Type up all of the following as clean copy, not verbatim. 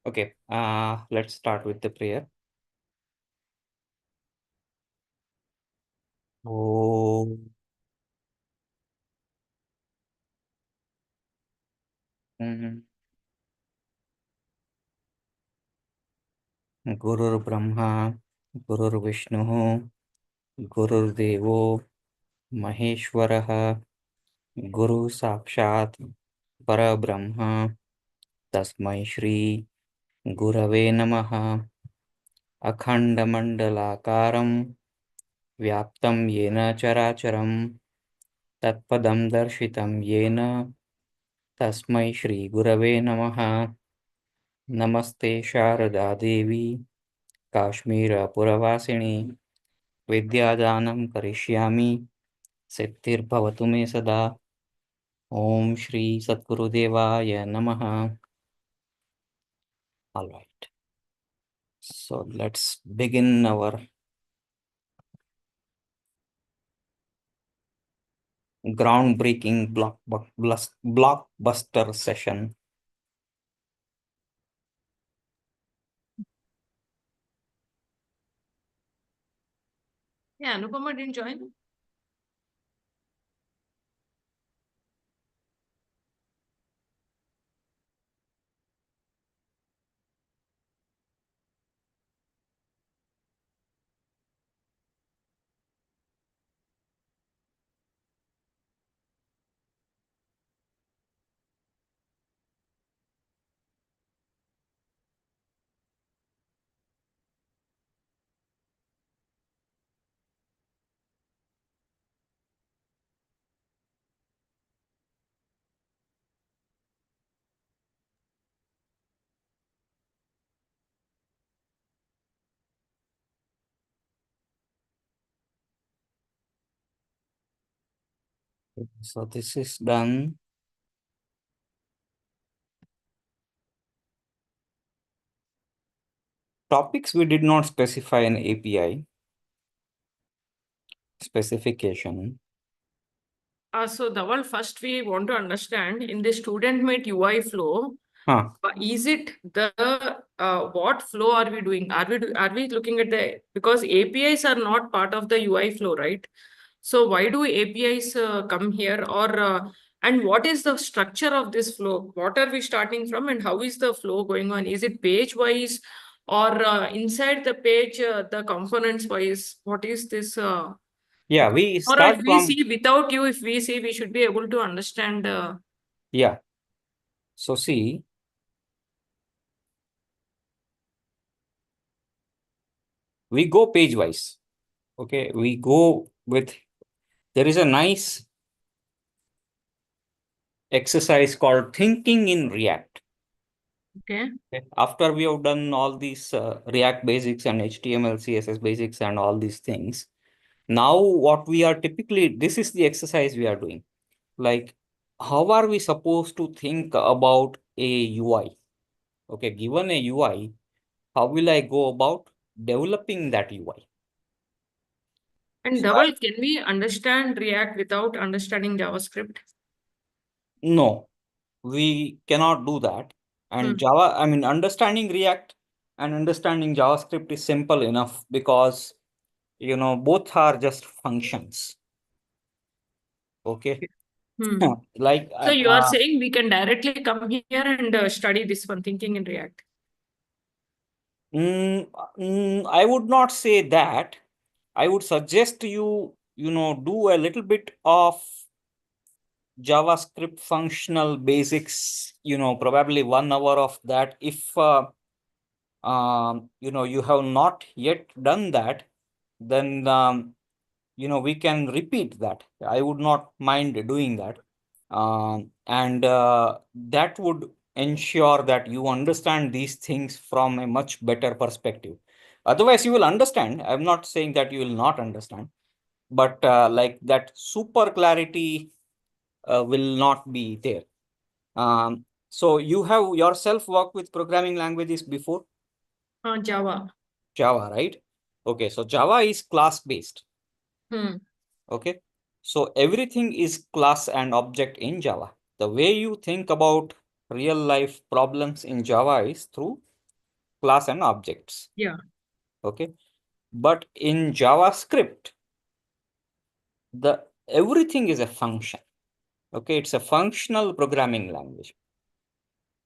Okay, let's start with the prayer. Om Gurur Brahma, Gurur Vishnu, Gurur Devo, Maheshwaraha, Guru Sakshat, Parabrahma, Tasmai Shri, Gurave Namaha, Akhandamandalakaram, Vyaptam Yena Characharam, Tatpadam Darshitam Yena, Tasmai Shri Gurave Namaha, Namaste Sharada Devi, Kashmira Puravasini, Vidyadanam Karishyami, Siddhirbhavatu me sada. Om Shri Satgurudevaya Namaha. All right. So let's begin our groundbreaking blockbuster session. Yeah, Anupama didn't join. So this is done. Topics we did not specify an API specification. So Dhaval, first we want to understand in the student made UI flow, is it the what flow are we doing? Are we looking at because APIs are not part of the UI flow, right? So why do APIs come here, or and what is the structure of this flow? What are we starting from, and how is the flow going on? Is it page wise, or inside the page the components wise? What is this? Yeah, we Or start if we from, see without you, if we see, we should be able to understand. yeah. So see, we go page wise. Okay, we go with, there is a nice exercise called thinking in React. Okay. Okay. After we have done all these React basics and HTML, CSS basics and all these things, now what we are typically, this is the exercise we are doing. Like, how are we supposed to think about a UI? Okay, given a UI, how will I go about developing that UI? And So Dhaval, can we understand React without understanding JavaScript? no, we cannot do that. And Hmm. Java, I mean, understanding React and understanding JavaScript is simple enough because, both are just functions. Okay. Hmm. Like, So you are saying we can directly come here and study this one, thinking in React. I would not say that. I would suggest you, do a little bit of JavaScript functional basics, probably 1 hour of that. If, you have not yet done that, then, we can repeat that. I would not mind doing that. And that would ensure that you understand these things from a much better perspective. Otherwise, you will understand. I'm not saying that you will not understand, but like that super clarity will not be there. So you have yourself worked with programming languages before? Java. Java, right? Okay, so Java is class based. Hmm. Okay, so everything is class and object in Java. The way you think about real life problems in Java is through class and objects. Yeah. Okay. But in JavaScript, everything is a function. Okay, it's a functional programming language.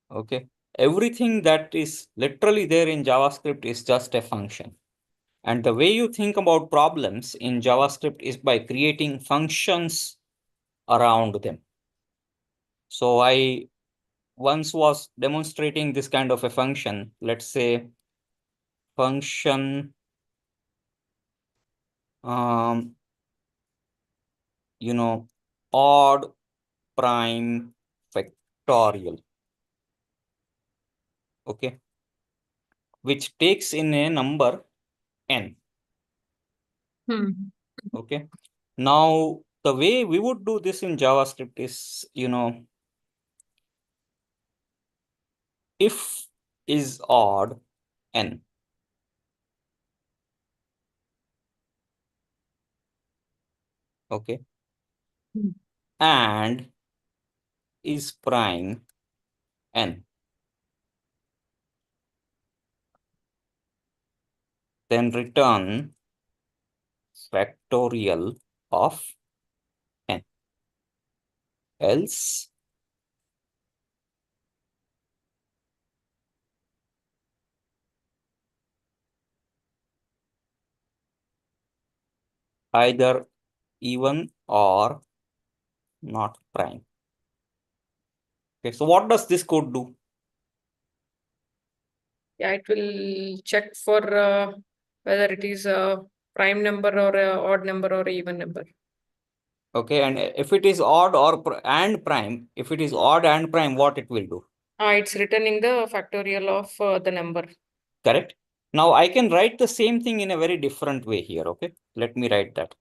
Okay, everything that is literally there in JavaScript is just a function. And the way you think about problems in JavaScript is by creating functions around them. So I once was demonstrating this kind of a function. Let's say function, um, odd prime factorial. Okay, which takes in a number n. Okay. Now, the way we would do this in JavaScript is, if is odd n. Okay. And is prime n. Then return factorial of n. Else either even or not prime. Okay, so what does this code do? Yeah, it will check for whether it is a prime number or a odd number or a even number. Okay, and if it is odd and prime, if it is odd and prime, what it will do? It's returning the factorial of the number. Correct. Now I can write the same thing in a very different way here. Okay, let me write that.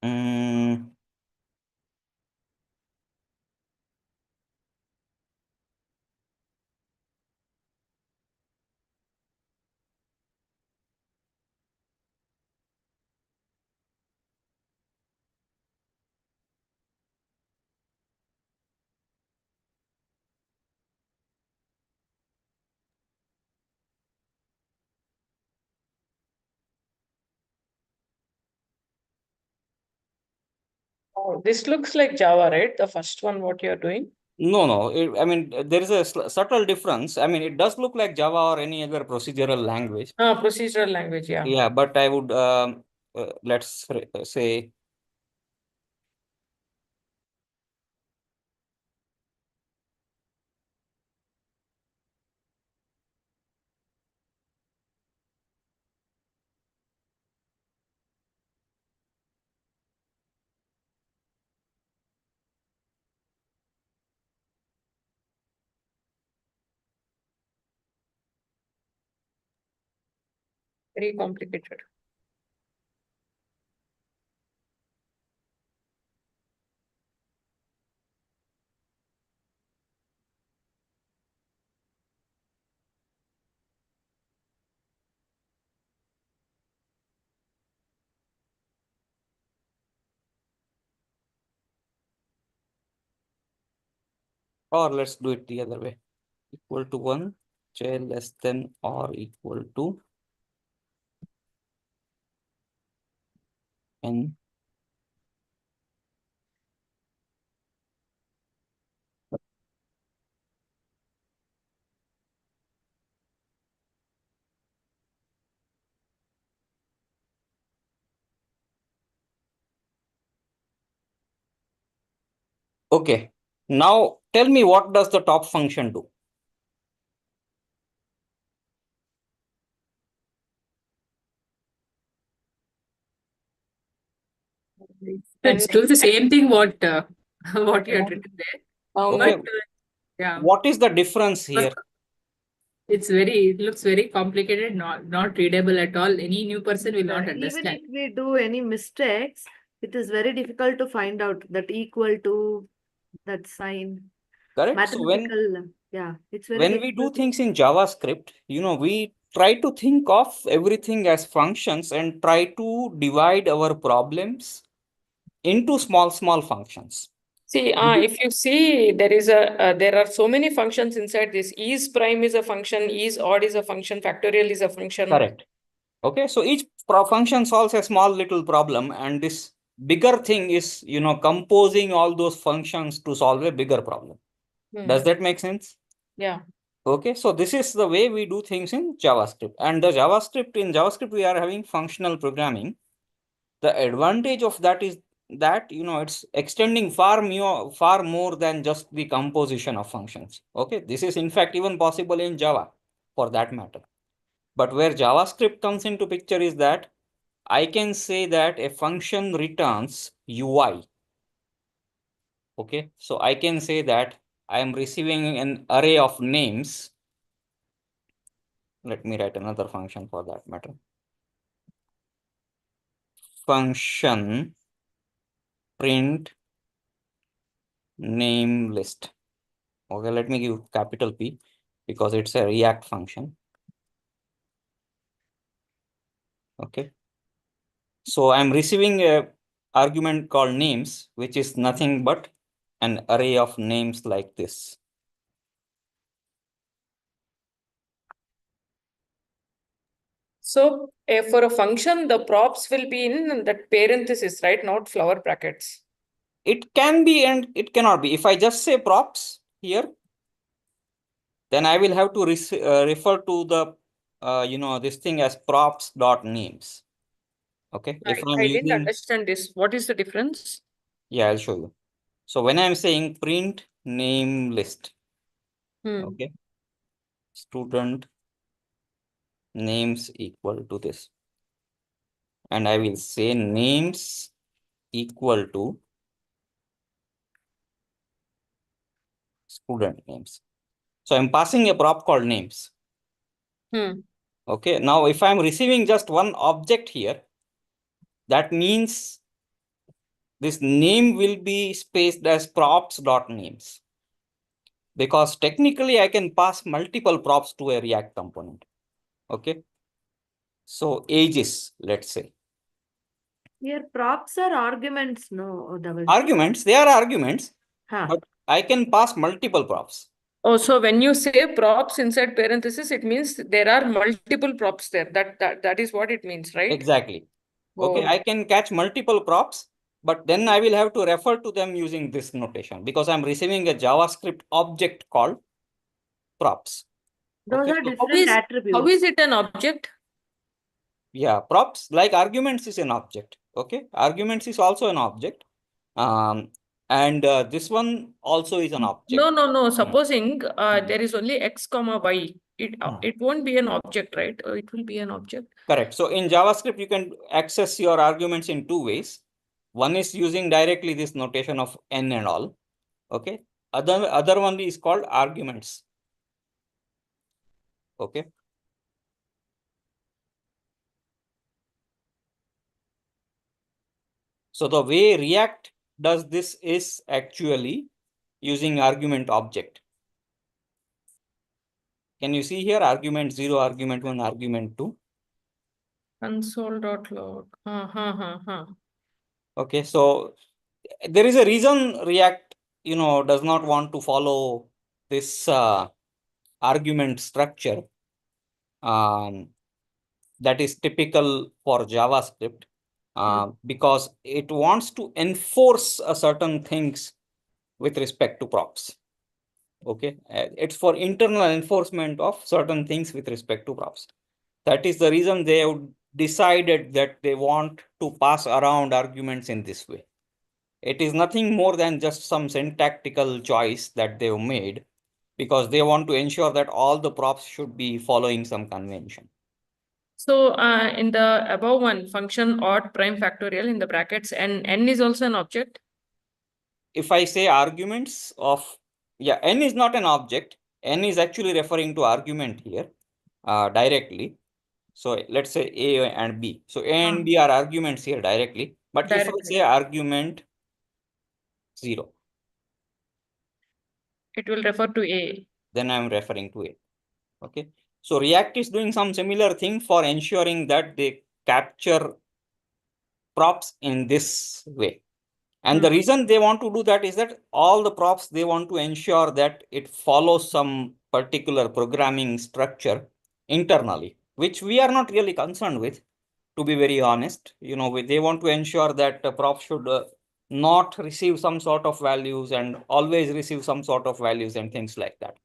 Mm, Oh, this looks like Java, right? The first one, what you're doing? no. I mean, there is a subtle difference. I mean, it does look like Java or any other procedural language. Procedural language, yeah. Yeah, but I would let's say. Very complicated. Or let's do it the other way. Equal to 1, j less than or equal to n. Okay. Now tell me, what does the top function do? Let's do the same thing what what you had written there. Okay. But yeah. What is the difference here? It looks very complicated, not readable at all. Any new person will not Even understand. if we do any mistakes, it is very difficult to find out that equal to that sign. Correct. So Mathematical, yeah, it's very when we do difficult. things in JavaScript, we try to think of everything as functions and try to divide our problems into small functions. See, if you see, there are so many functions inside this. Is prime is a function, is odd is a function, factorial is a function. Correct. Okay, so each function solves a small little problem, and this bigger thing is, composing all those functions to solve a bigger problem. Does that make sense? Yeah. Okay, so this is the way we do things in JavaScript. And the JavaScript, we are having functional programming. The advantage of that is that, it's extending far more than just the composition of functions. Okay, this is in fact even possible in Java for that matter. But where JavaScript comes into picture is that I can say that a function returns UI. Okay, so I can say that I am receiving an array of names. Let me write another function for that matter. Function print name list. Okay, let me give capital P because it's a React function. Okay. So I'm receiving a argument called names, which is nothing but an array of names like this. So for a function, the props will be in that parenthesis, right? Not flower brackets. It can be and it cannot be. If I just say props here, then I will have to refer to the, this thing as props.names. Okay. If I'm I didn't using, understand this. What is the difference? yeah, I'll show you. So when I'm saying print name list, okay, student names equal to this. And I will say names equal to student names. So I'm passing a prop called names. Okay. Now, if I'm receiving just one object here, that means this name will be spaced as props.names. Because technically I can pass multiple props to a React component. Okay. So ages, let's say. Here, props are arguments, no, Dhaval. Arguments, they are arguments, Huh. but I can pass multiple props. Oh, so when you say props inside parenthesis, it means there are multiple props there. That is what it means, right? Exactly. Okay, Oh. I can catch multiple props, but then I will have to refer to them using this notation because I'm receiving a JavaScript object called props. Those Okay, are so different How attributes. is it an object? yeah, props like arguments is an object. Okay, arguments is also an object. And this one also is an object. No. Hmm. Supposing Hmm. there is only x comma y, it won't be an object, right? It will be an object. Correct. So in JavaScript, you can access your arguments in two ways. One is using directly this notation of n and all. Okay. Other one is called arguments. Okay. So the way React does this is actually using argument object. Can you see here argument 0, argument 1, argument 2? Console.log. Okay, so there is a reason React, does not want to follow this argument structure that is typical for JavaScript because it wants to enforce certain things with respect to props. Okay, it's for internal enforcement of certain things with respect to props. That is the reason they have decided that they want to pass around arguments in this way. It is nothing more than just some syntactical choice that they've made because they want to ensure that all the props should be following some convention. So in the above one, function odd prime factorial in the brackets, and n is also an object. If I say arguments of, yeah, n is not an object, N is actually referring to argument here directly. So let's say A and B. So A and B are arguments here directly. But if I say argument 0, it will refer to A. then I'm referring to A. Okay. So React is doing some similar thing for ensuring that they capture props in this way. And the reason they want to do that is that all the props, they want to ensure that it follows some particular programming structure internally, which we are not really concerned with, to be very honest. They want to ensure that the prop should not receive some sort of values and always receive some sort of values and things like that.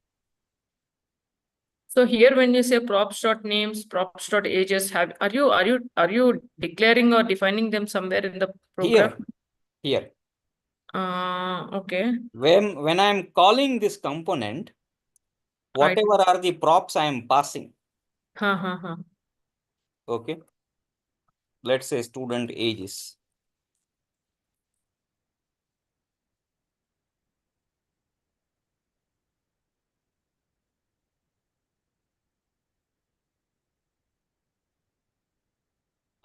So here, when you say props.names, props.ages, are you declaring or defining them somewhere in the program? Here. Okay. When I'm calling this component, whatever are the props I am passing. Okay. Let's say student ages.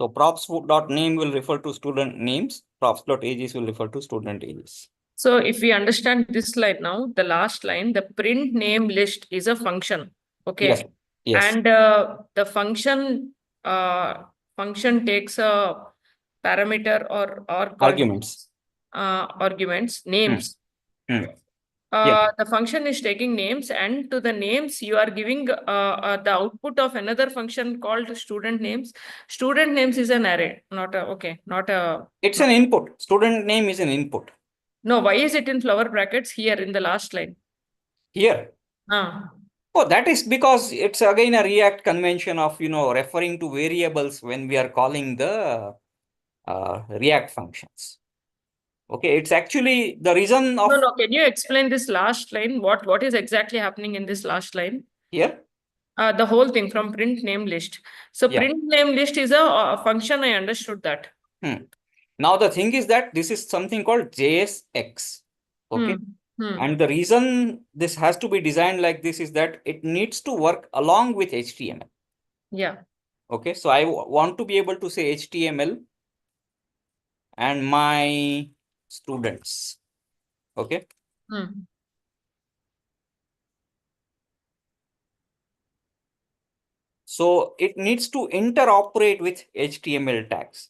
So props.name will refer to student names. Props.ages will refer to student ages. So if we understand this line now, the last line, the print name list is a function. Okay. Yes. Yes. And the function takes a parameter or Arguments. Arguments, names. The function is taking names, and to the names you are giving the output of another function called student names. Student names is an array, not a. It's an input. Student name is an input. No, why is it in flower brackets here in the last line? Here. Oh, that is because it's again a React convention of referring to variables when we are calling the React functions. Okay, it's actually the reason of. No. Can you explain this last line? What is exactly happening in this last line? Here? The whole thing from print name list. So print name list is a function. I understood that. Now the thing is that this is something called JSX. Okay. And the reason this has to be designed like this is that it needs to work along with HTML. Yeah. Okay. So I want to be able to say HTML and my students. Okay. So it needs to interoperate with HTML tags.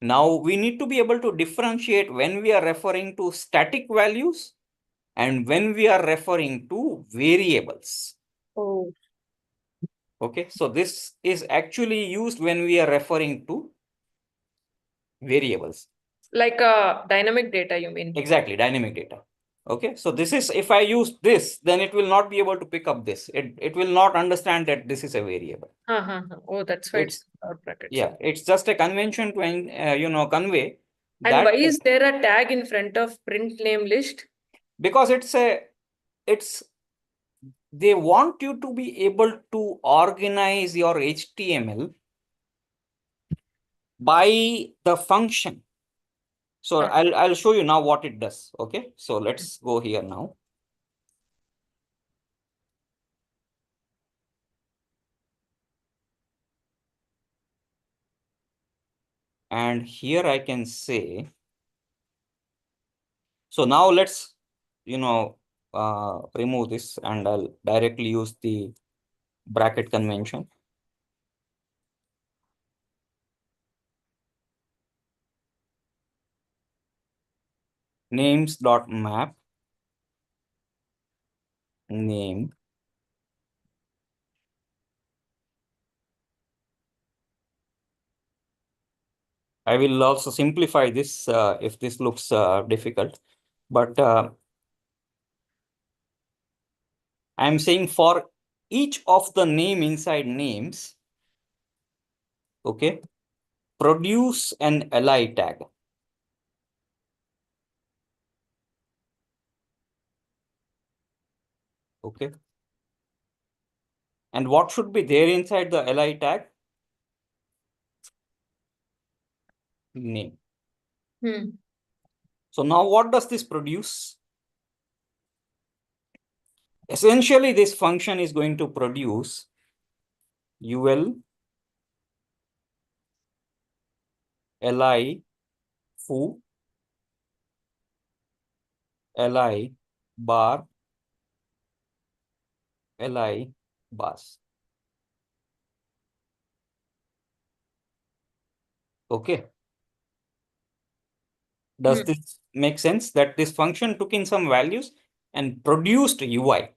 Now we need to be able to differentiate when we are referring to static values and when we are referring to variables. Oh. Okay, so this is actually used when we are referring to variables. Like dynamic data, you mean? Exactly, dynamic data. Okay, so this is, if I use this, then it will not be able to pick up this. It will not understand that this is a variable. Oh, that's why it's brackets. Yeah, it's just a convention to convey. And that why is there a tag in front of print name list? Because they want you to be able to organize your HTML by the function. So I'll show you now what it does. Okay, so let's go here now. And here I can say, so now let's remove this and I'll directly use the bracket convention. Names.map name. I will also simplify this if this looks difficult, but I'm saying for each of the name inside names, okay, produce an li tag. Okay. And what should be there inside the li tag? Name. So now what does this produce? Essentially, this function is going to produce UL li foo li bar li bus. Okay. Does this make sense that this function took in some values and produced UI?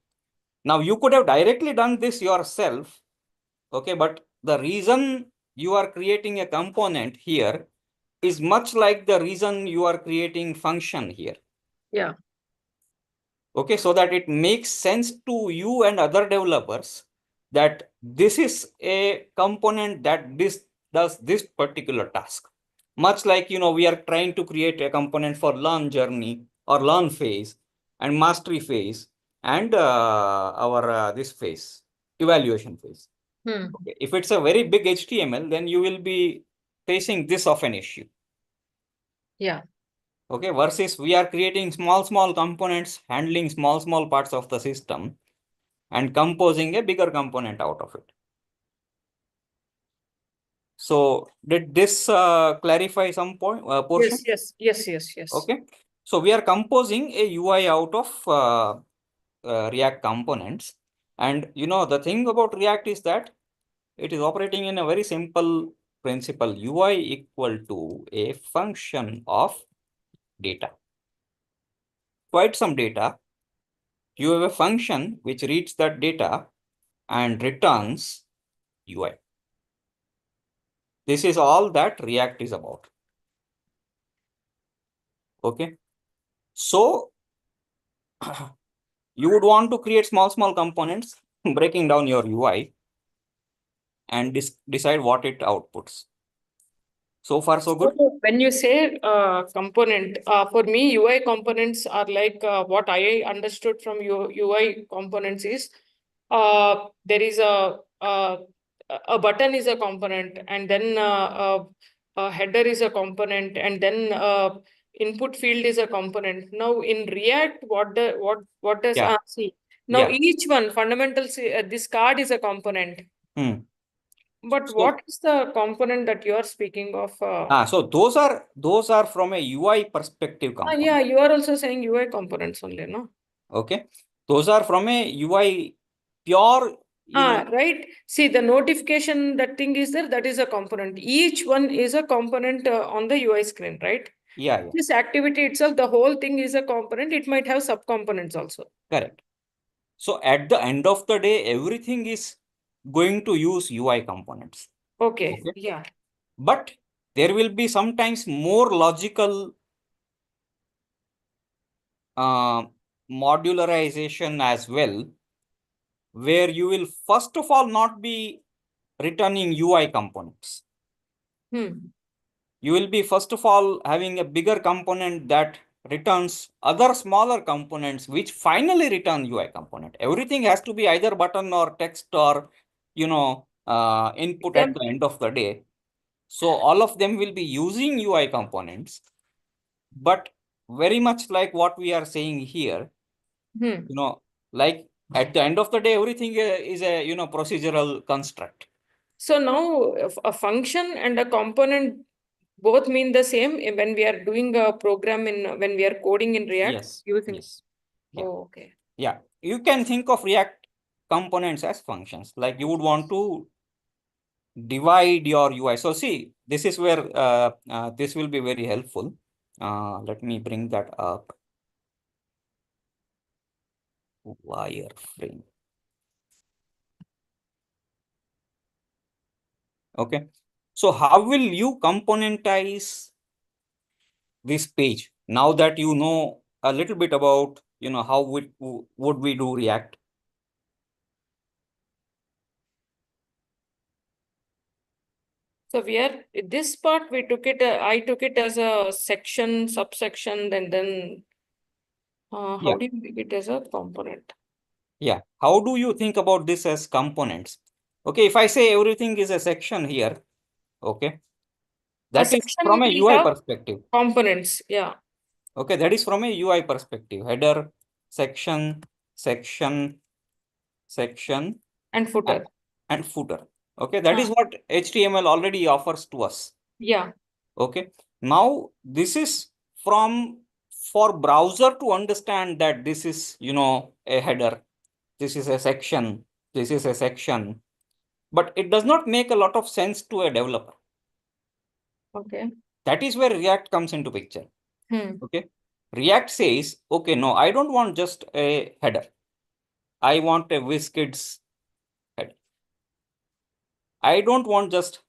Now you could have directly done this yourself. Okay, but the reason you are creating a component here is much like the reason you are creating function here. Yeah. Okay, so that it makes sense to you and other developers that this is a component that this does this particular task. Much like, we are trying to create a component for learn journey or learn phase and mastery phase and our this phase, evaluation phase. Okay. If it's a very big HTML, then you will be facing this of an issue. Yeah. Okay, versus we are creating small components, handling small parts of the system and composing a bigger component out of it. So did this clarify some portion? Yes. Okay, so we are composing a UI out of React components. And the thing about React is that it is operating in a very simple principle. UI equal to a function of data. Quite some data. You have a function which reads that data and returns UI. This is all that React is about. Okay. So you would want to create small components, breaking down your UI and decide what it outputs. So far, so good. So when you say component, for me, UI components are like what I understood from your UI components is there is a button is a component, and then a header is a component, and then input field is a component. Now in React, what does Yeah. see? Now Yeah. each one fundamentals, this card is a component. But So, what is the component that you are speaking of? so those are from a UI perspective component. Yeah, you are also saying UI components only, no? Okay. Those are from a UI pure, Right. See, the notification, that thing is there, that is a component. Each one is a component on the UI screen, right? Yeah. This activity itself, the whole thing is a component. It might have subcomponents also. Correct. So at the end of the day, everything is going to use UI components. Okay. Yeah. But there will be sometimes more logical modularization as well, where you will first of all not be returning UI components. You will be first of all having a bigger component that returns other smaller components which finally return UI component. Everything has to be either button or text or input at the end of the day. So all of them will be using UI components, but very much like what we are saying here, like at the end of the day, everything is a procedural construct. So now a function and a component both mean the same when we are doing a program when we are coding in React. Yes. Using. Yes. Yeah. Oh, okay. Yeah. You can think of React components as functions. Like you would want to divide your UI. So see, this is where this will be very helpful. Let me bring that up. Wireframe. Okay. So how will you componentize this page now that you know a little bit about how would we do React? So we are this part we took it. I took it as a section, subsection, and then how do you make it as a component? Yeah. How do you think about this as components? Okay. If I say everything is a section here, okay, that is from a UI perspective. Components. Yeah. Okay. That is from a UI perspective. Header, section, section, and footer. and footer. Okay, that is what HTML already offers to us. Yeah. Okay, now this is for browser to understand that this is, a header, this is a section, this is a section, but it does not make a lot of sense to a developer. Okay. That is where React comes into picture. Hmm. Okay, React says, okay, no, I don't want just a header. I want a WizKids header. I don't want just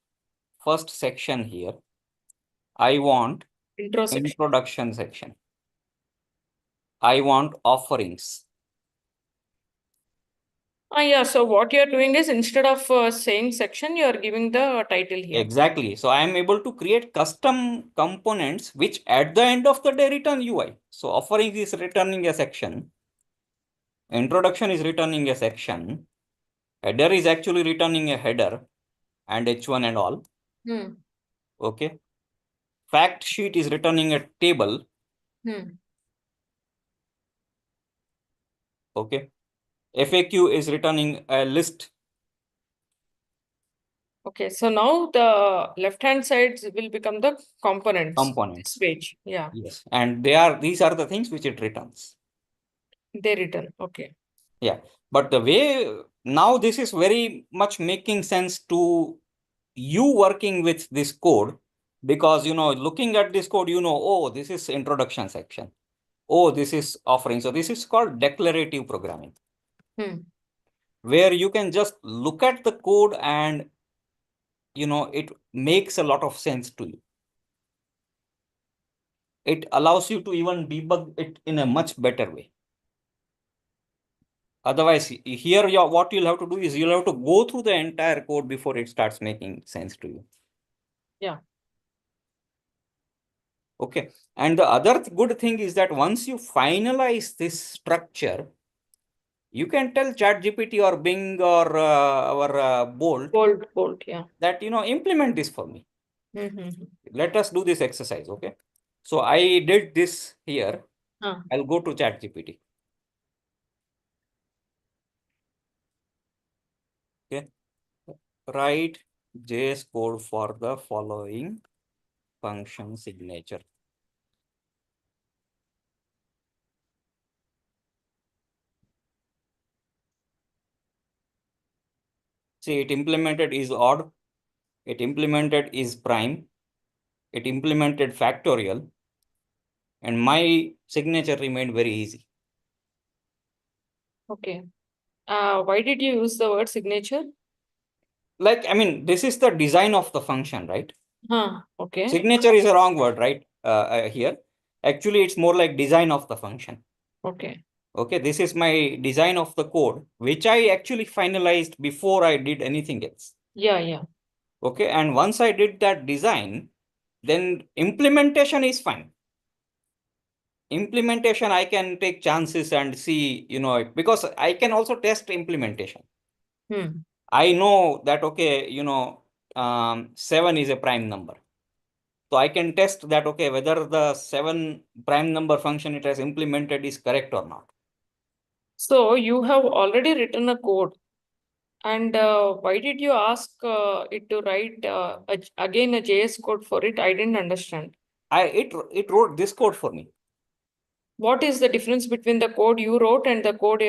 first section here. I want Intro section. introduction section. I want offerings. Yeah, so what you're doing is instead of saying section, you're giving the title here. Exactly. So I am able to create custom components which at the end of the day return UI. So offerings is returning a section. Introduction is returning a section. Header is actually returning a header and H1 and all. Hmm. Okay. Fact sheet is returning a table. Hmm. Okay. FAQ is returning a list. Okay, so now the left-hand side will become the components. This page. Yeah, Yes. And these are the things which it returns. they return. Okay. Yeah. But the way now this is very much making sense to you working with this code, because looking at this code, oh, this is introduction section. Oh, this is offering. So this is called declarative programming, Hmm. where you can just look at the code and it makes a lot of sense to you. It allows you to even debug it in a much better way. Otherwise, here what you'll have to do is you'll have to go through the entire code before it starts making sense to you. Yeah. Okay. And the other good thing is that once you finalize this structure, you can tell ChatGPT or Bing or our Bolt Yeah. that, implement this for me. Mm-hmm. Let us do this exercise. Okay. So I did this here. Huh. I'll go to ChatGPT. Okay. Write JS code for the following function signature. See, it implemented is odd. It implemented is prime. It implemented factorial. And my signature remained very easy. Okay. Why did you use the word signature? Like, I mean, this is the design of the function, right? Okay. Signature is a wrong word, right? Here. Actually, it's more like design of the function. Okay. Okay, this is my design of the code, which I actually finalized before I did anything else. Yeah. Okay, and once I did that design, then implementation is fine. Implementation, I can take chances and see, because I can also test implementation. I know that, okay, 7 is a prime number. So I can test that, okay, whether the 7 prime number function it has implemented is correct or not. So you have already written a code. And why did you ask it to write again a JS code for it? I didn't understand. It wrote this code for me. What is the difference between the code you wrote and the code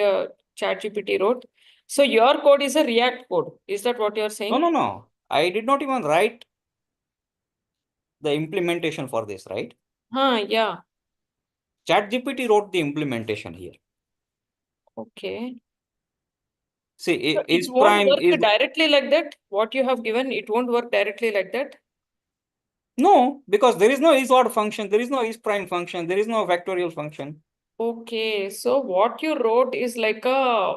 ChatGPT wrote? So your code is a React code. Is that what you're saying? No. I did not even write the implementation for this, right? Yeah. ChatGPT wrote the implementation here. Okay. See, So is it won't prime work is directly like that? What you have given, it won't work directly like that? no, because there is no is-odd function, there is no is-prime function, there is no factorial function. Okay, so what you wrote is like a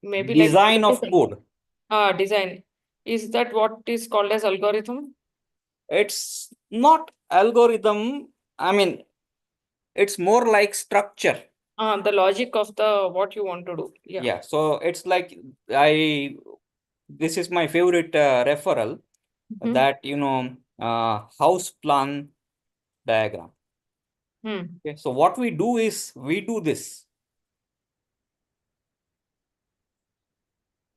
maybe Design like of code. Design. Is that what is called as algorithm? It's not algorithm. I mean, it's more like structure. The logic of the what you want to do. Yeah. Yeah. So it's like this is my favorite referral that house plan diagram. Okay. So what we do is we do this.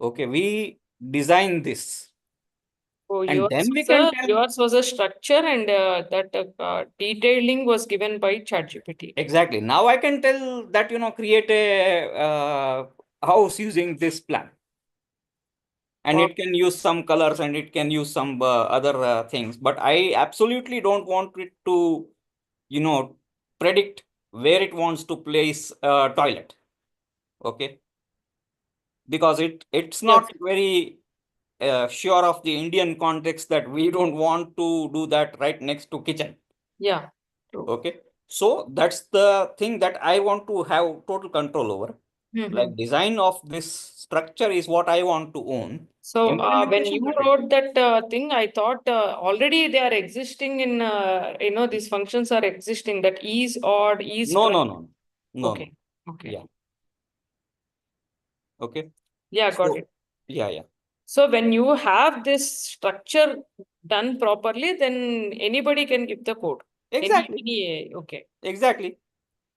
Okay, we design this. Oh, And then we can tell. yours was a structure, and that detailing was given by ChatGPT. Exactly. Now I can tell that, create a house using this plan. And Wow. it can use some colors and it can use some other things. But I absolutely don't want it to, predict where it wants to place a toilet. Okay. Because it's Yes. not very sure of the Indian context that we don't want to do that right next to kitchen. Yeah. True. Okay. So that's the thing that I want to have total control over. Like design of this structure is what I want to own. So when Implementation, you that's it. wrote that thing, I thought already they are existing in, these functions are existing, that is odd, is No, plus. no, no, no, Okay. no. Okay. Yeah. Okay. Yeah, got So, it. yeah. So when you have this structure done properly, then anybody can give the code. Exactly. Okay. Exactly.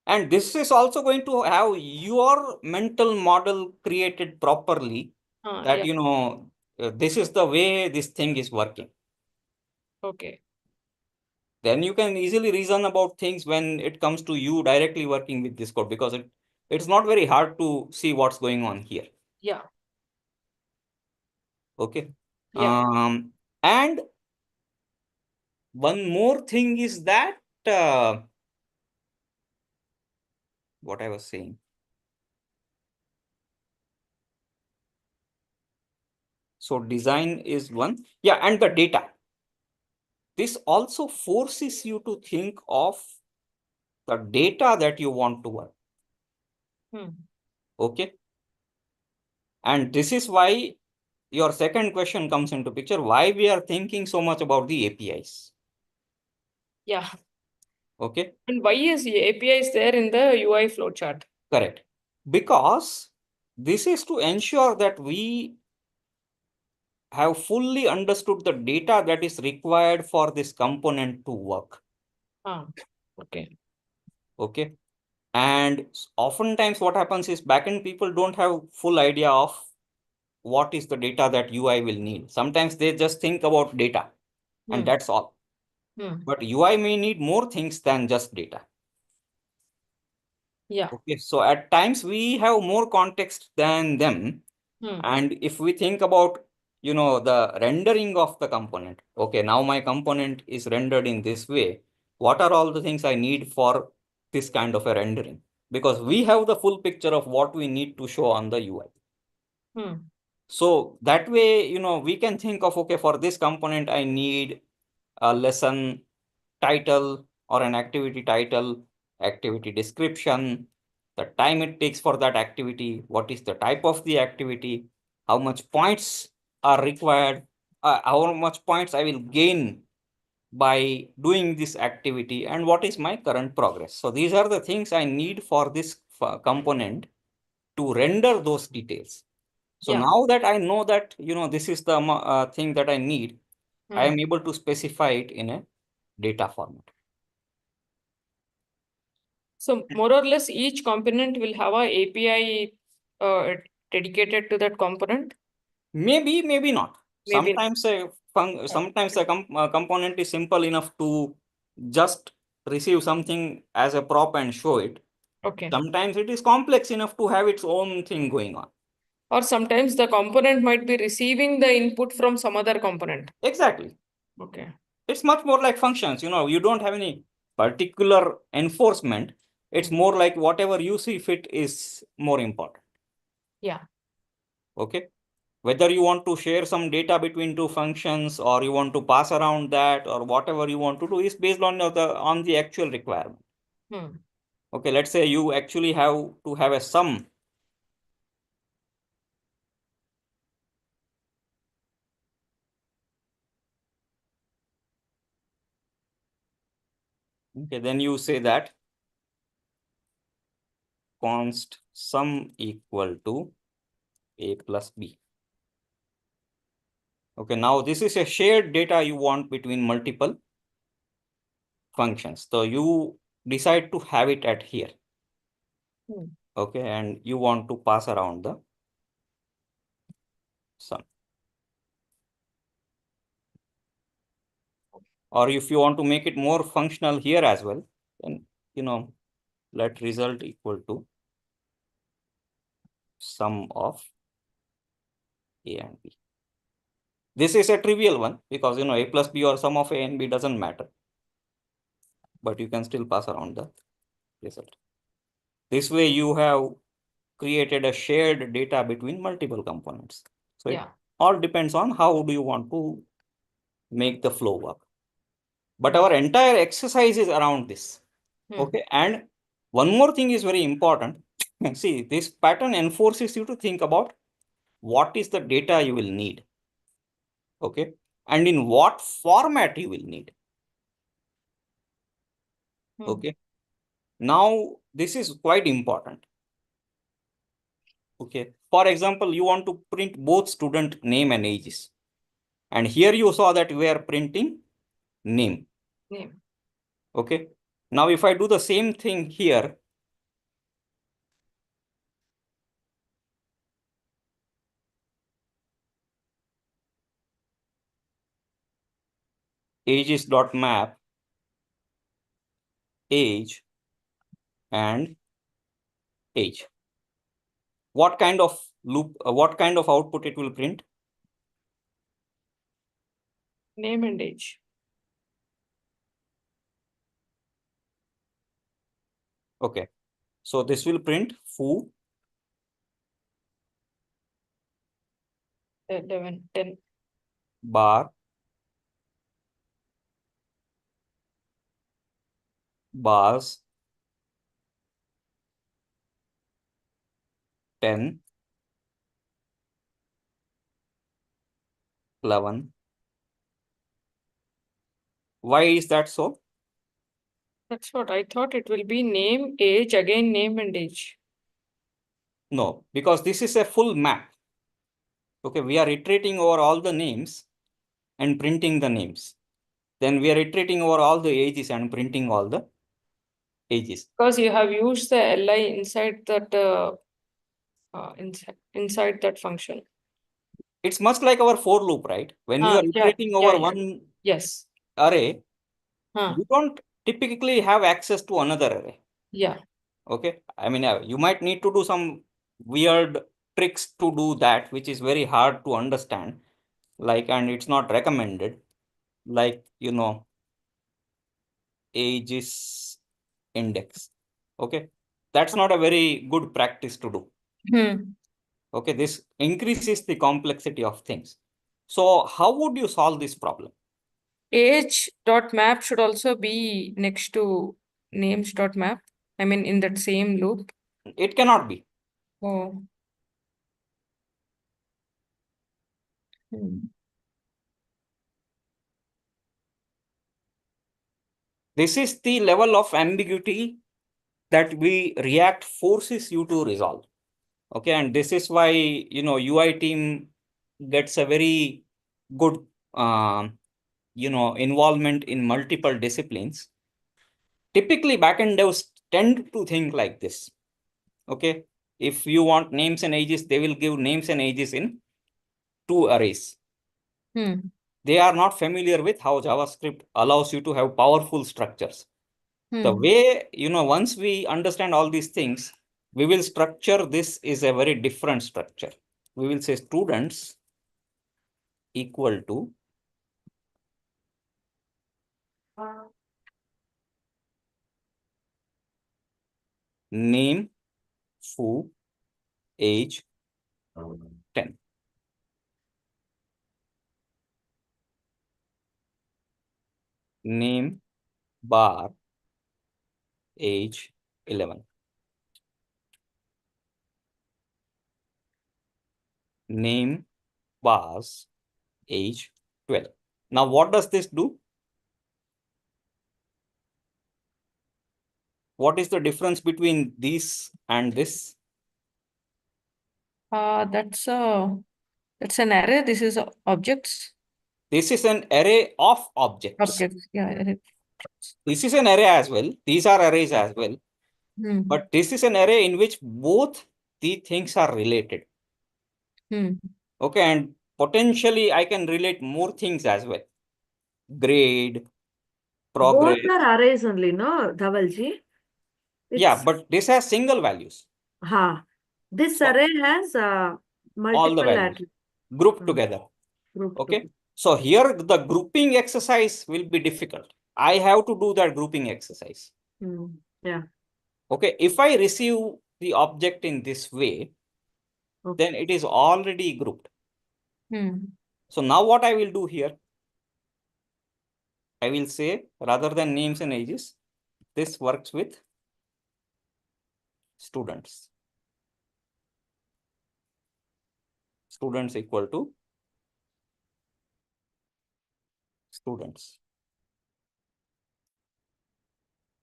And this is also going to have your mental model created properly that, Yeah. this is the way this thing is working. Okay. Then you can easily reason about things when it comes to you directly working with this code, because it's not very hard to see what's going on here. Yeah. Okay. Yeah. And one more thing is that what I was saying. So design is one. Yeah, and the data. This also forces you to think of the data that you want to work. Okay. And this is why your second question comes into picture, why we are thinking so much about the APIs. Yeah. Okay. And why is the APIs there in the UI flowchart? Correct. Because this is to ensure that we have fully understood the data that is required for this component to work. Okay. Okay. And oftentimes what happens is backend people don't have full idea of what is the data that UI will need. Sometimes they just think about data and that's all. But UI may need more things than just data. Yeah. Okay. So at times we have more context than them. And if we think about, the rendering of the component, okay, now my component is rendered in this way. What are all the things I need for this kind of a rendering? Because we have the full picture of what we need to show on the UI. So that way, we can think of, okay, for this component, I need a lesson title or an activity title, activity description, the time it takes for that activity, what is the type of the activity, how much points are required, how much points I will gain by doing this activity, and what is my current progress. So these are the things I need for this component to render those details. So now that I know that, this is the thing that I need, I am able to specify it in a data format. So more or less each component will have a API dedicated to that component? Maybe, maybe not. Maybe. Sometimes a component is simple enough to just receive something as a prop and show it. Okay. Sometimes it is complex enough to have its own thing going on. Or sometimes the component might be receiving the input from some other component. Exactly. Okay. It's much more like functions. You don't have any particular enforcement. It's more like whatever you see fit is more important. Yeah. Okay. Whether you want to share some data between two functions or you want to pass around that or whatever you want to do is based on the actual requirement. Okay, let's say you actually have to have a sum. Okay, then you say that const sum equal to a plus b. Okay, now this is a shared data you want between multiple functions. So you decide to have it at here. Okay, and you want to pass around the Son. Or if you want to make it more functional here as well, then, let result equal to sum of A and B. This is a trivial one because, A plus B or sum of A and B doesn't matter. But you can still pass around the result. This way you have created a shared data between multiple components. So it all depends on how do you want to make the flow work. But our entire exercise is around this. Okay. And one more thing is very important. See, this pattern enforces you to think about what is the data you will need. Okay. And in what format you will need. Okay. Now, this is quite important. Okay. For example, you want to print both student name and ages. And here you saw that we are printing name. Okay. Now, if I do the same thing here, ages.map age and age. What kind of loop, what kind of output it will print? Name and age. Okay. So this will print foo 11, 10. bar bars 10 11. Why is that so? That's what I thought. It will be name, age, again name and age. No, because this is a full map. Okay, we are iterating over all the names and printing the names. Then we are iterating over all the ages and printing all the ages. Because you have used the li inside that inside that function. It's much like our for loop, right? When you are iterating over one array, you don't typically have access to another array. Yeah. Okay. I mean, you might need to do some weird tricks to do that, which is very hard to understand. Like, and it's not recommended. Like, ages index. Okay. That's not a very good practice to do. Okay. This increases the complexity of things. So how would you solve this problem? Age.map should also be next to names.map. I mean, in that same loop. It cannot be. Oh. This is the level of ambiguity that we React forces you to resolve. Okay, and this is why, UI team gets a very good, involvement in multiple disciplines. Typically, backend devs tend to think like this. Okay, if you want names and ages, they will give names and ages in 2 arrays. They are not familiar with how JavaScript allows you to have powerful structures. The way, once we understand all these things, we will structure this is a very different structure. We will say students equal to name, foo, age, 10. Name, bar, age, 11. Name, bars, age, 12. Now, what does this do? What is the difference between this and this? That's an array. This is objects. This is an array of objects. Objects, yeah. Array. This is an array as well. These are arrays as well. But this is an array in which both the things are related. Okay, and potentially I can relate more things as well. Grade, progress. Both are arrays only, no, Dhavalji? Yeah, It's but this has single values. this So array has all the multiple values attributes grouped together. grouped Okay. together. So here the grouping exercise will be difficult. I have to do that grouping exercise. Yeah. Okay. If I receive the object in this way, Okay. then it is already grouped. Hmm. So now what I will do here, I will say rather than names and ages, this works with students. Students equal to students.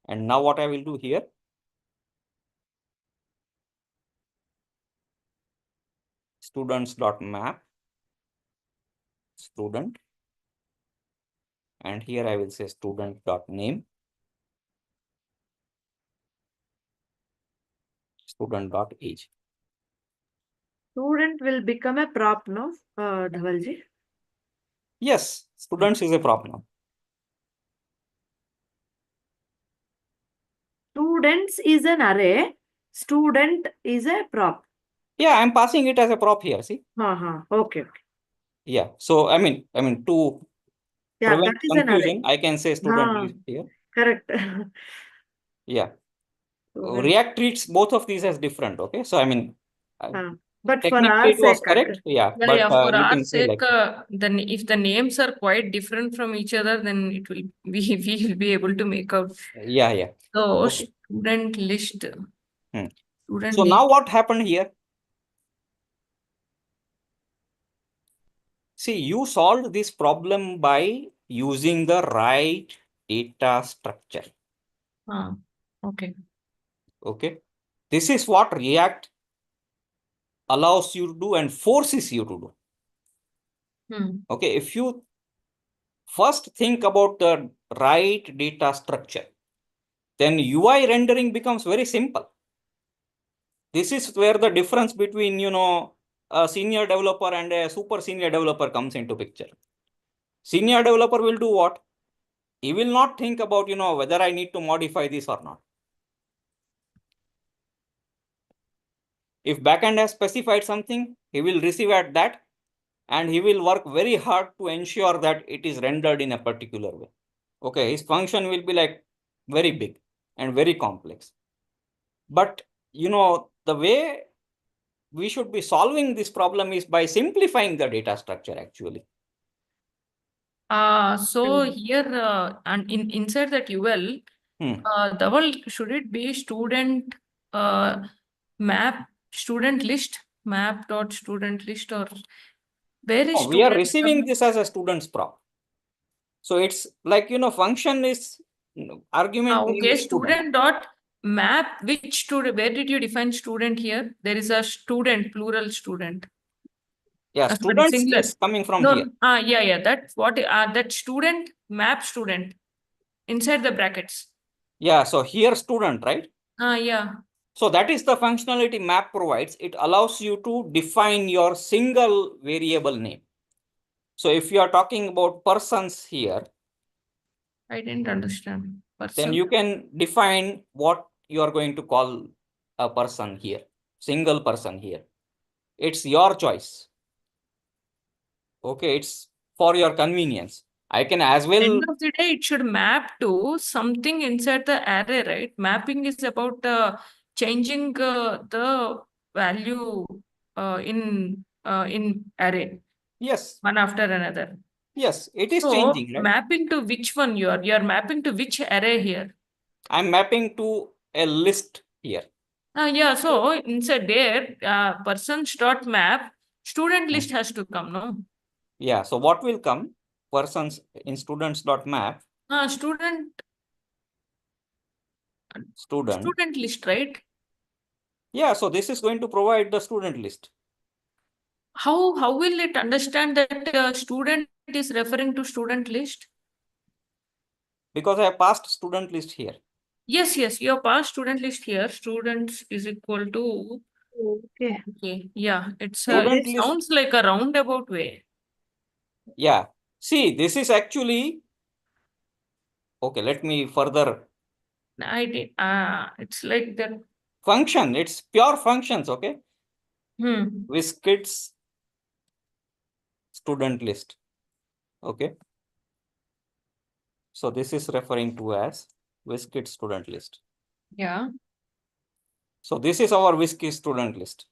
And now what I will do here, students.map student, and here I will say student.name student.age. Student will become a prop, no, Dhavalji? Yes, students is a prop now. Students is an array. Student is a prop. Yeah, I'm passing it as a prop here. See? Okay. Yeah. So I mean to Yeah, prevent that is an array. confusion, I can say student list here. Correct. Yeah. Student. React treats both of these as different. Okay. So I mean, But for technically our it was sake, correct. Yeah. Yeah, But yeah, for you our can say sake, like, then if the names are quite different from each other, then it will we will be able to make out. yeah. So Okay. student list, student So name. now what happened here? See, you solved this problem by using the right data structure. Okay. Okay. This is what React allows you to do and forces you to do. Okay. If you first think about the right data structure, then UI rendering becomes very simple. This is where the difference between, a senior developer and a super senior developer comes into picture. Senior developer will do what? He will not think about, whether I need to modify this or not. If backend has specified something, he will receive at that, and he will work very hard to ensure that it is rendered in a particular way. Okay, his function will be like very big and very complex. But, the way we should be solving this problem is by simplifying the data structure actually. So here and inside that UL, Dhaval, should it be student map student list map dot student list, or where is We are student receiving this as a student's prop. So it's like, function is argument name okay, is student. student dot map which student, where did you define student here? There is a student, plural student. Yeah, Sorry, students singular. is coming from No, here. yeah, that's what that student map student inside the brackets. Yeah, so here student, right? Yeah. So that is the functionality map provides. It allows you to define your single variable name. So if you are talking about persons here, I didn't understand. then Person. you can define what you are going to call a person here, single person here. It's your choice. Okay, it's for your convenience. I can as well. End of the day, it should map to something inside the array, right? Mapping is about changing the value in array. Yes. One after another. Yes, it is So changing, right? mapping to which one you are? You are mapping to which array here? I'm mapping to a list here. Yeah. So inside there, persons dot map student list has to come, no? Yeah. So what will come? Persons in students.map. Student Student. list, right? Yeah. So this is going to provide the student list. How will it understand that student is referring to student list? Because I have passed student list here. Yes, you have passed student list here. Students is equal to Okay. Okay. Yeah, it's Student it list. sounds like a roundabout way. Yeah. See, this is actually, okay, let me further I did. It's like that. function. It's pure functions, okay? Hmm. WizKids student list. Okay. So this is referring to as WizKids student list. Yeah. So this is our WizKids student list.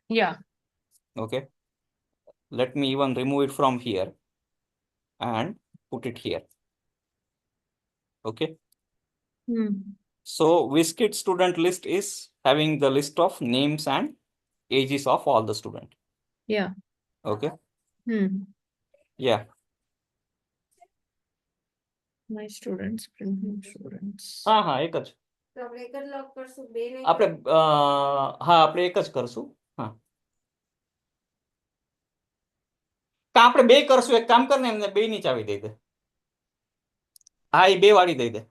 Yeah. Okay. Let me even remove it from here and put it here. Okay. Hmm. So WizKids student list is having the list of names and ages of all the students. Yeah. Okay. Hmm. Yeah. My students, printing students. હા હા એક જ તો આપણે એક જ લોક કરશું બે નહીં આપણે હા આપણે એક જ કરશું હા આપણે બે કરશું એક કામ કરીને એમને બે ની ચાવી દઈ દે હા એ બે વાળી દઈ દે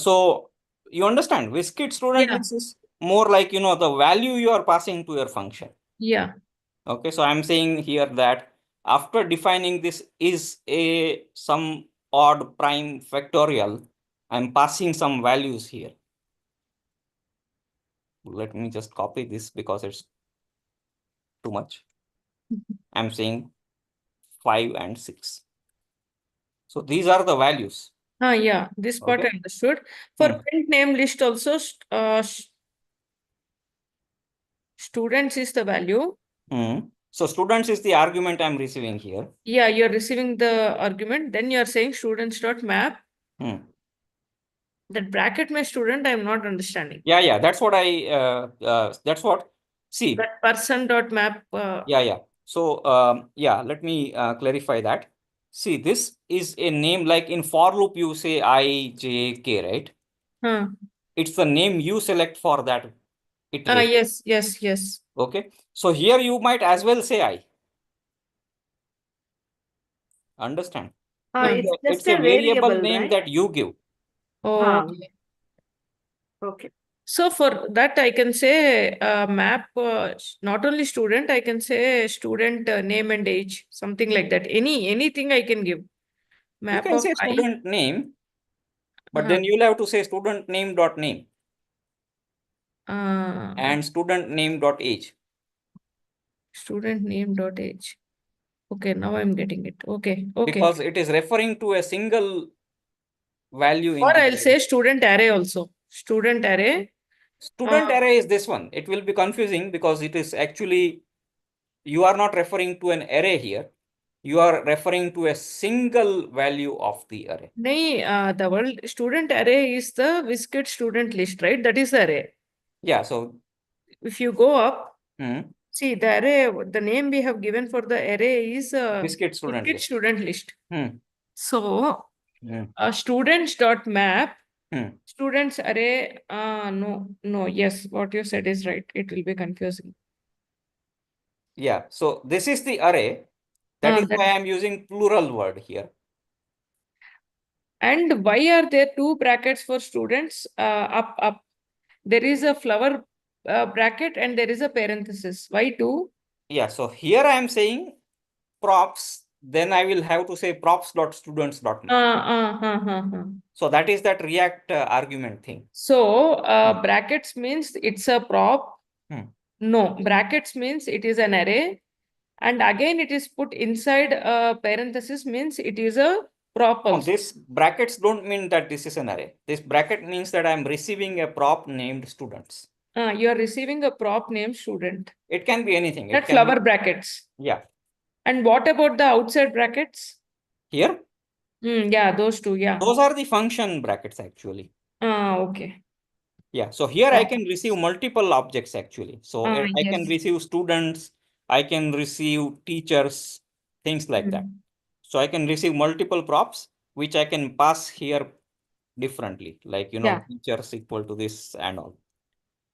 so you understand WizKid student Yeah. list is more like the value you are passing to your function. Yeah. Okay, so I'm saying here that after defining this is a some odd prime factorial, I'm passing some values here. Let me just copy this because it's too much. I'm saying 5 and 6. So these are the values. Yeah, this part Okay. I understood. For Hmm. print name list also, students is the value. So students is the argument I'm receiving here. Yeah, you're receiving the argument. Then you're saying students dot map. That bracket my student, I'm not understanding. Yeah, that's what that's what, see. That person dot map. Yeah. So yeah, let me clarify that. See, this is a name, like in for loop you say I, J, K, right? It's the name you select for that iteration. Yes. Okay, so here you might as well say I. Understand? it's just It's a a variable variable, name right? that you give. Oh, Okay. so for that I can say map not only student, I can say student name and age, something like that. Anything I can give. You Map can of say I. student name, but then you'll have to say student name dot name and student name dot age. Student name dot age. Okay, now I'm getting it. Okay. Because it is referring to a single value in Or the I'll say student array also. Student array. student array is this one. It will be confusing because it is actually, you are not referring to an array here. You are referring to a single value of the array. The world student array is the WizKid student list, right? That is the array. Yeah, so if you go up, see the array, the name we have given for the array is WizKid student list. Student list. So students dot map students array. No, yes, what you said is right. It will be confusing. Yeah, so this is the array. That is why I'm using plural word here. And why are there two brackets for students? Up. There is a flower bracket and there is a parenthesis. Why two? Yeah, so here I am saying props, then I will have to say props dot students dot map. So that is that React argument thing. So brackets means it's a prop. No, brackets means it is an array. And again, it is put inside parenthesis means it is a prop also. This brackets don't mean that this is an array. This bracket means that I'm receiving a prop named students. You are receiving a prop named student. It can be anything. That flower brackets. Yeah. And what about the outside brackets? Here? Yeah, those two, yeah. Those are the function brackets actually. Okay. Yeah, so here I can receive multiple objects actually. So I can receive students, I can receive teachers, things like that. So I can receive multiple props, which I can pass here differently, like, teachers equal to this and all.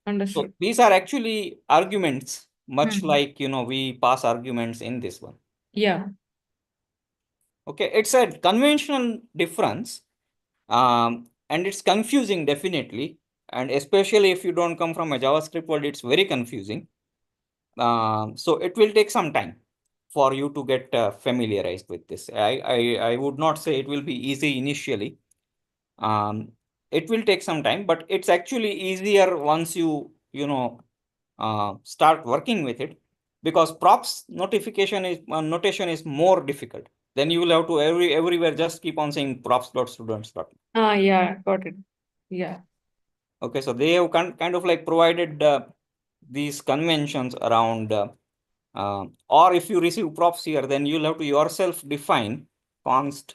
Understood. So these are actually arguments, much like, we pass arguments in this one. Yeah. Okay, it's a conventional difference. and it's confusing definitely. And especially if you don't come from a JavaScript world, it's very confusing. So it will take some time for you to get familiarized with this. I would not say it will be easy initially. It will take some time, but it's actually easier once you start working with it, because props notation is more difficult. Then you will have to everywhere just keep on saying props.students. Yeah, got it. Yeah. Okay, so they have kind of like provided these conventions around, or if you receive props here, then you'll have to yourself define const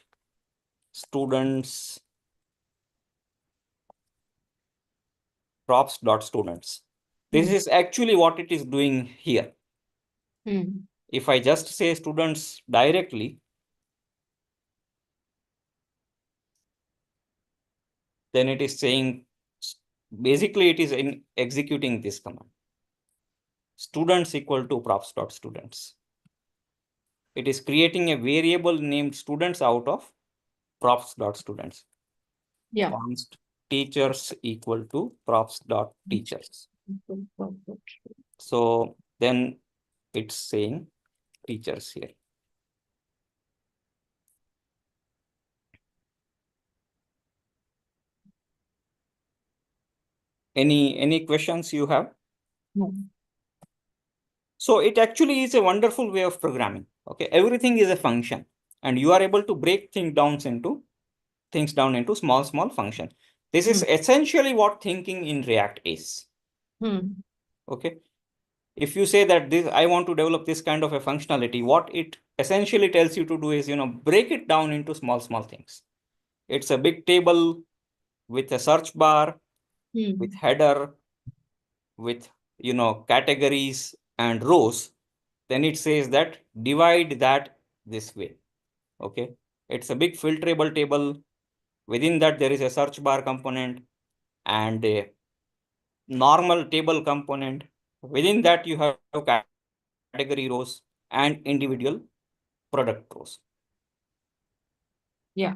students props.students. This is actually what it is doing here. If I just say students directly, then it is saying, basically it is in executing this command. Students equal to props.students. It is creating a variable named students out of props.students. Yeah. Const teachers equal to props.teachers. So then it's saying teachers here. Any questions you have? No. So it actually is a wonderful way of programming. Okay, everything is a function, and you are able to break things down into small function. This is essentially what thinking in React is. Okay, if you say that this, I want to develop this kind of a functionality, what it essentially tells you to do is, break it down into small things. It's a big table with a search bar, with header, with categories and rows. Then it says that divide that this way. Okay, it's a big filterable table. Within that there is a search bar component and a normal table component. Within that you have category rows and individual product rows. Yeah.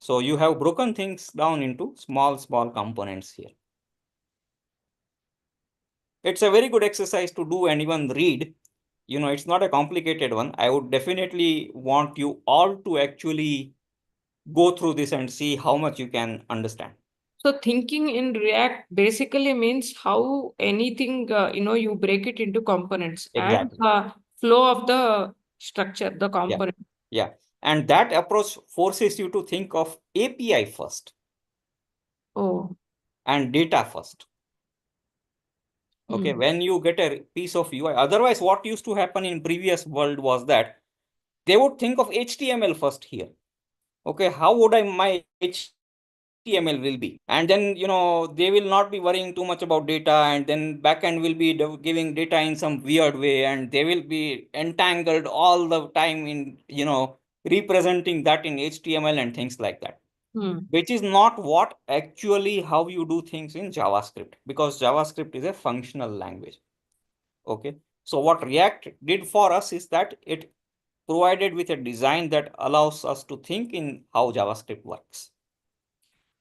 So you have broken things down into small components here. It's a very good exercise to do and even read. It's not a complicated one. I would definitely want you all to actually go through this and see how much you can understand. So thinking in React basically means how anything, you break it into components. Exactly. And flow of the structure, the component. Yeah. And that approach forces you to think of API first. Oh. And data first. Okay, when you get a piece of UI, otherwise what used to happen in previous world was that they would think of HTML first here. Okay, how would my HTML will be? And then, they will not be worrying too much about data, and then backend will be giving data in some weird way, and they will be entangled all the time in, representing that in HTML and things like that. Which is not what actually how you do things in JavaScript, because JavaScript is a functional language. Okay, so what React did for us is that it provided with a design that allows us to think in how JavaScript works.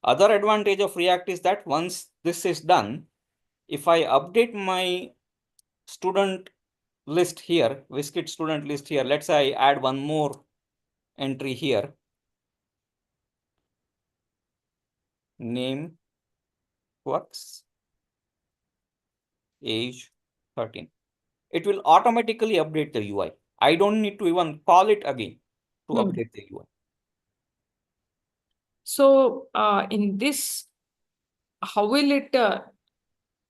Other advantage of React is that once this is done, if I update my student list here, Wiskit student list here, let's say I add one more entry here, name works, age 13. It will automatically update the UI. I don't need to even call it again to update the UI. So in this, how will it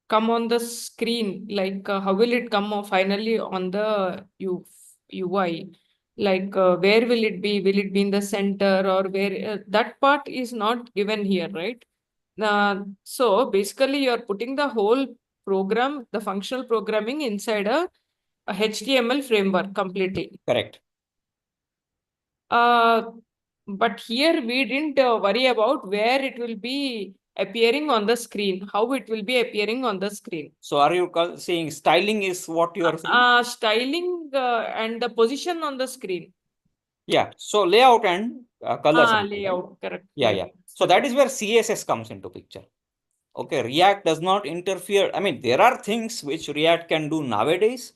come on the screen? Like how will it come finally on the UI? Like where will it be? Will it be in the center, or where? That part is not given here, right? So basically you're putting the whole program, the functional programming inside a HTML framework completely. Correct. But here we didn't worry about where it will be appearing on the screen, how it will be appearing on the screen. So are you saying styling is what you are saying? Styling and the position on the screen. Yeah. So layout and color. Layout, correct. Yeah, yeah. So that is where CSS comes into picture. Okay, React does not interfere. I mean, there are things which React can do nowadays,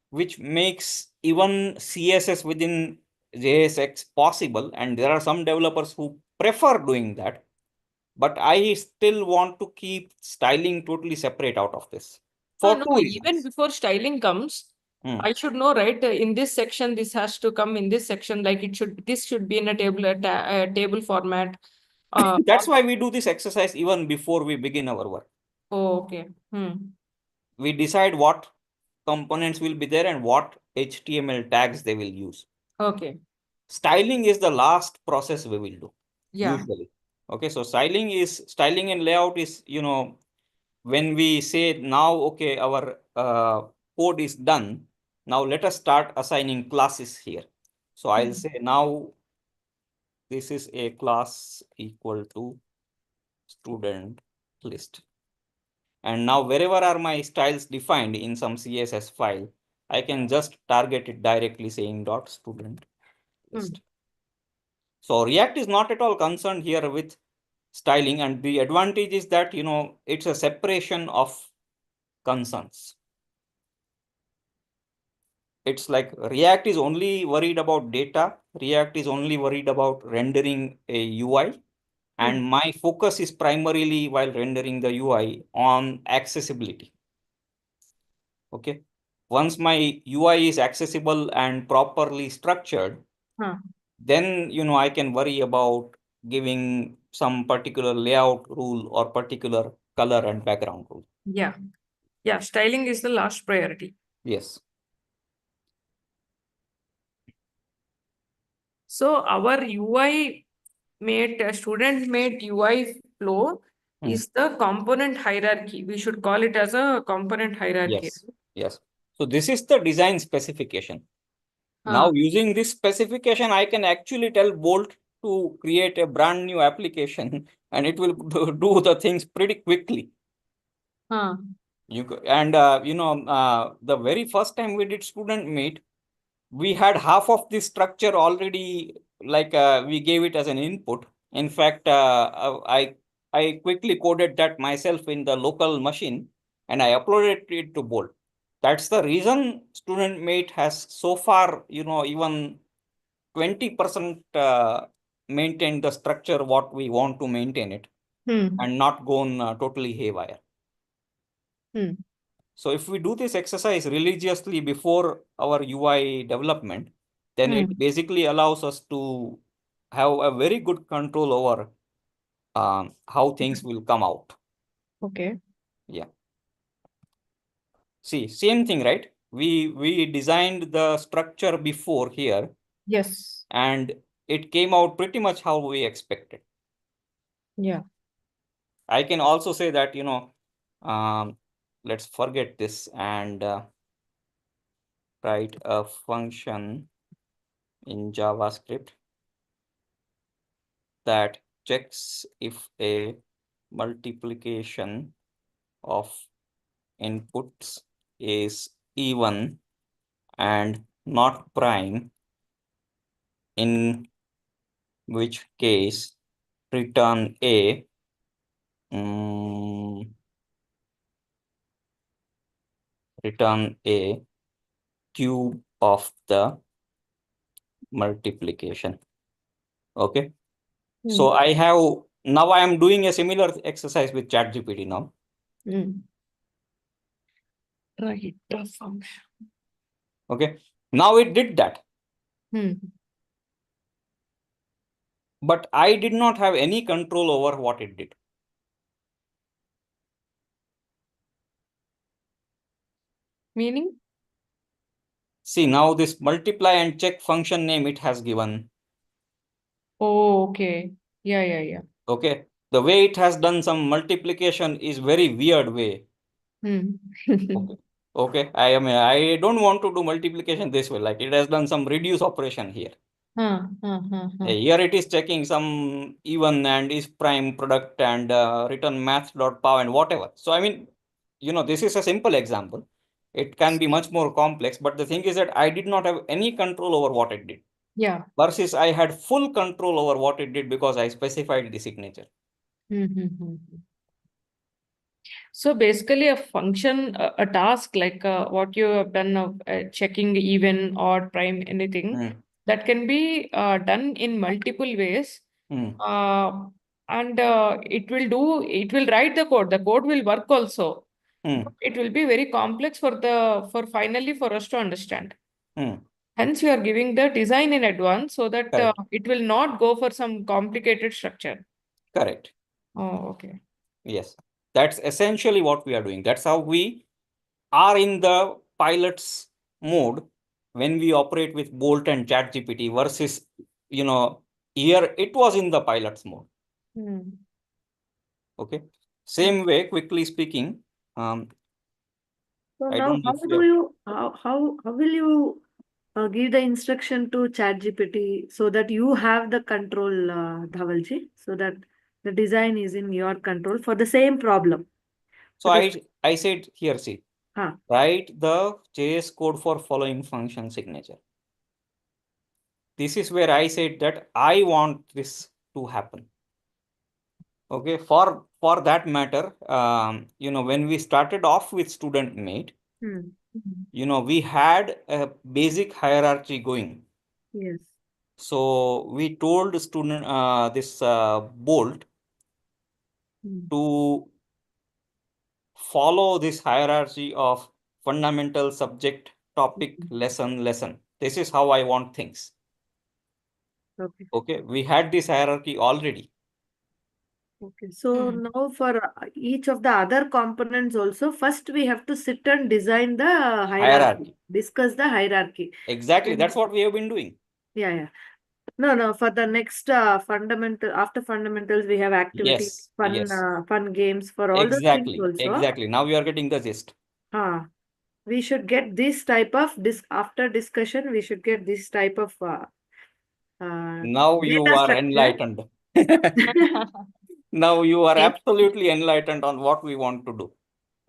which makes even CSS within JSX possible. And there are some developers who prefer doing that. But I still want to keep styling totally separate out of this for No, two even reasons. before styling comes, I should know, right? In this section, this has to come in this section. Like this should be in a table format. That's why we do this exercise even before we begin our work. Oh, okay. We decide what components will be there and what HTML tags they will use. Okay. Styling is the last process we will do, Yeah. usually. Okay, so styling and layout is, when we say now, okay, our code is done. Now let us start assigning classes here. So I'll say now this is a class equal to student list. And now wherever are my styles defined in some CSS file, I can just target it directly saying dot student list. So React is not at all concerned here with styling, and the advantage is that, it's a separation of concerns. It's like React is only worried about data. React is only worried about rendering a UI. And my focus is primarily while rendering the UI on accessibility. Okay. Once my UI is accessible and properly structured, then, I can worry about giving some particular layout rule or particular color and background rule. Yeah. Yeah. Styling is the last priority. Yes. So our UI student made UI flow is the component hierarchy. We should call it as a component hierarchy. Yes. Yes. So this is the design specification. Now using this specification, I can actually tell Bolt to create a brand new application and it will do the things pretty quickly. The very first time we did student meet, we had half of this structure already, like we gave it as an input. In fact, I quickly coded that myself in the local machine and I uploaded it to Bolt. That's the reason student mate has so far, even 20% maintained the structure what we want to maintain it and not gone totally haywire. So if we do this exercise religiously before our UI development, then it basically allows us to have a very good control over how things will come out. Okay. Yeah. See, same thing, right? We designed the structure before here. Yes. And it came out pretty much how we expected. Yeah. I can also say that, let's forget this and write a function in JavaScript that checks if a multiplication of inputs is even and not prime, in which case return a cube of the multiplication. Okay. So I am doing a similar exercise with ChatGPT now. Right. The function. Okay. Now it did that. But I did not have any control over what it did. Meaning? See, now this multiply and check function name it has given. Oh, okay. Yeah. Okay. The way it has done some multiplication is very weird way. Okay. Okay. I don't want to do multiplication this way. Like it has done some reduce operation here. Here it is checking some even and is prime product and return math.pow and whatever. So I mean, this is a simple example. It can be much more complex, but the thing is that I did not have any control over what it did. Yeah. versus I had full control over what it did because I specified the signature. Mm-hmm. So basically, a function, a task like what you have done of checking even, odd, prime, anything that can be done in multiple ways. Uh, and it will write the code. The code will work also. It will be very complex for finally for us to understand. Hence, you are giving the design in advance so that Correct. it will not go for some complicated structure. Correct. Oh, okay. Yes. That's essentially what we are doing. That's how we are in the pilot's mode when we operate with Bolt and ChatGPT versus, here it was in the pilot's mode. Okay. Same way, quickly speaking, So I now, don't know how if you do have, you how will you give the instruction to ChatGPT so that you have the control, Dhavalji, so that the design is in your control for the same problem. so For the I said here, see, write the JS code for following function signature. This is where I said that I want this to happen. Okay, for that matter, when we started off with student mate, we had a basic hierarchy going. Yes. So we told student this Bolt to follow this hierarchy of fundamental, subject, topic, lesson. This is how I want things. Okay. Okay, we had this hierarchy already. Okay. So now for each of the other components also, first we have to sit and design the hierarchy, discuss the hierarchy. Exactly. And That's what we have been doing. yeah. No. For the next fundamental, after fundamentals, we have activities, Yes. fun games for all those things Exactly. also. Exactly. Now you are getting the gist. We should get this type of after discussion. We should get this type of Now you data are structure. enlightened. Now you are absolutely enlightened on what we want to do.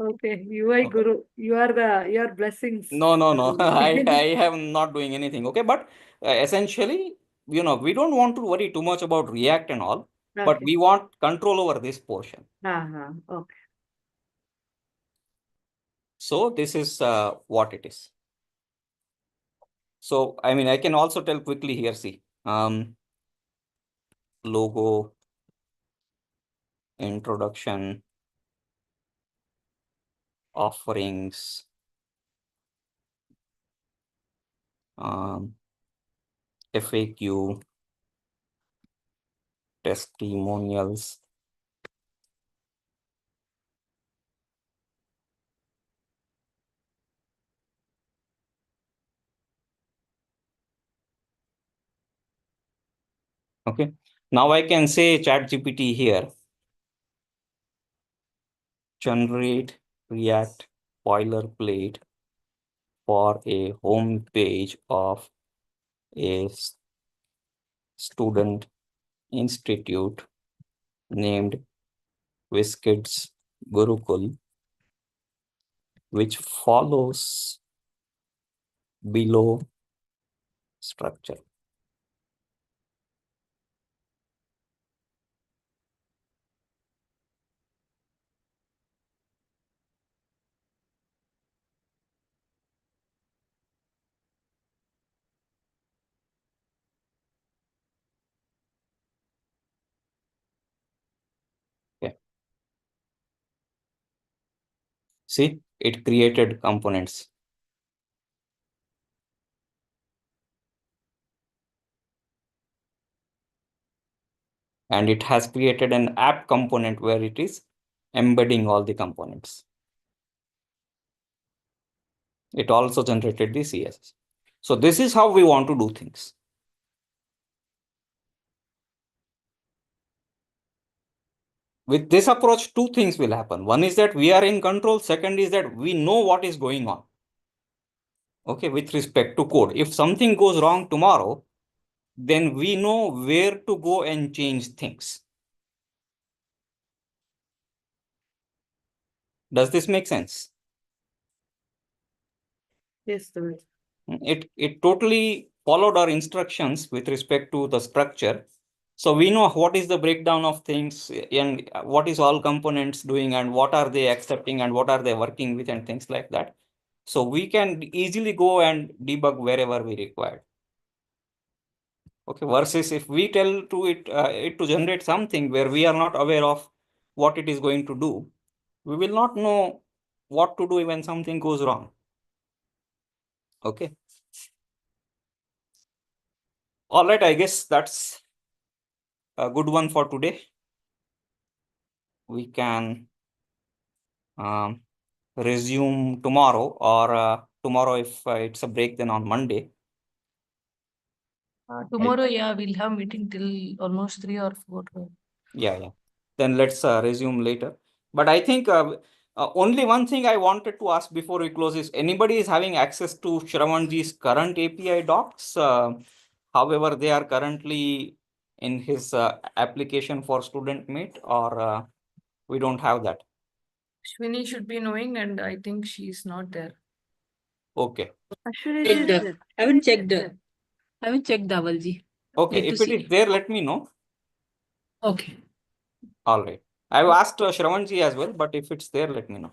Okay, UI Okay. Guru, you are your blessings. No. I am not doing anything. Okay. But essentially, we don't want to worry too much about React and all, but Okay. we want control over this portion. Okay. So this is what it is. So, I mean, I can also tell quickly here, see, logo, introduction, offerings, FAQ, testimonials. Okay. Now I can say ChatGPT here, generate React boilerplate for a home page of a student institute named WizKids Gurukul, which follows below structure. Okay. See, it created components. And it has created an app component where it is embedding all the components. It also generated the CSS. So this is how we want to do things. With this approach, two things will happen. One is that we are in control. Second is that we know what is going on. Okay, with respect to code. If something goes wrong tomorrow, then we know where to go and change things. Does this make sense? Yes, sir. It totally followed our instructions with respect to the structure. So we know what is the breakdown of things and what is all components doing and what are they accepting and what are they working with and things like that. So we can easily go and debug wherever we require. Okay, versus if we tell to it to generate something where we are not aware of what it is going to do, we will not know what to do when something goes wrong. Okay. All right, I guess that's a good one for today. We can resume tomorrow, or tomorrow if it's a break, then on Monday. Tomorrow, yeah, we'll have meeting till almost 3 or 4. Yeah. Then let's resume later. But I think only one thing I wanted to ask before we close is, anybody is having access to Shravanji's current API docs? However, they are currently in his application for Student Mate, or we don't have that. Shwini should be knowing, and I think she's not there. Okay. Ashwini Checked. is there. I haven't checked. I haven't checked Dhavalji. Okay, Need to if it see. is there, let me know. Okay. All right. I've asked Shravanji as well, but if it's there, let me know.